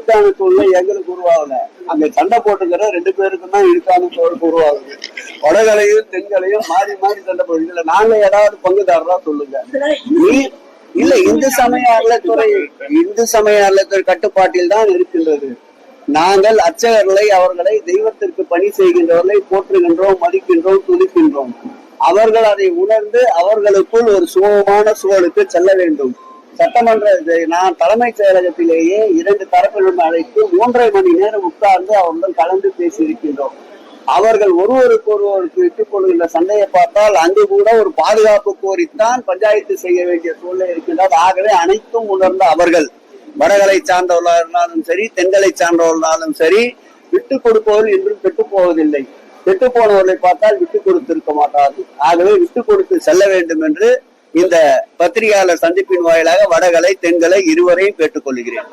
இழுக்கான சூழ்நிலை எங்களுக்கு உருவாகல. அங்க சண்டை போட்டுக்கிற 2 பேருக்கும் தான் இழுக்கான சூழல் உருவாகுது. வடகலையும் தென்களையும் மாறி மாறி சண்டை போடுது. இதுல நாங்க ஏதாவது பங்குதாரரா சொல்லுங்க. இல்ல, இந்து சமய அறநிலைத்துறை கட்டுப்பாட்டில் தான் இருக்கின்றது. நாங்கள் அர்ச்சகர்களை, அவர்களை தெய்வத்திற்கு பணி செய்கின்றவர்களை போற்றுகின்றோம், மதிக்கின்றோம், துதிக்கின்றோம். அவர்கள் அதை உணர்ந்து அவர்களுக்குள் ஒரு சுகமான சூழலுக்கு செல்ல வேண்டும். சட்டமன்ற நான் தலைமைச் செயலகத்திலேயே 2 தரப்பிலும் அழைத்து 3.5 மணி நேரம் உட்கார்ந்து அவர்கள் கலந்து பேசியிருக்கின்றோம். அவர்கள் ஒருவருக்கு விட்டுக் கொள்கின்ற சண்டையை பார்த்தால் அங்கு கூட ஒரு பாதுகாப்பு கோரித்தான் பஞ்சாயத்து செய்ய வேண்டிய சூழ்நிலை இருக்கின்றது. ஆகவே அனைத்தும் உணர்ந்த அவர்கள், வடகலை சார்ந்தவர்களாக இருந்தாலும் சரி, தென்கலை சார்ந்தவர்களாலும் சரி, விட்டுக் கொடுப்பவர்கள் என்றும் கெட்டு போவதில்லை. கெட்டு போனவர்களை பார்த்தால் விட்டுக் கொடுத்திருக்க மாட்டார்கள். ஆகவே விட்டுக் கொடுத்து செல்ல வேண்டும் என்று இந்த பத்திரிகையாளர் சந்திப்பின் வாயிலாக வடகலை தென்கலை இருவரையும் கேட்டுக்கொள்கிறேன்.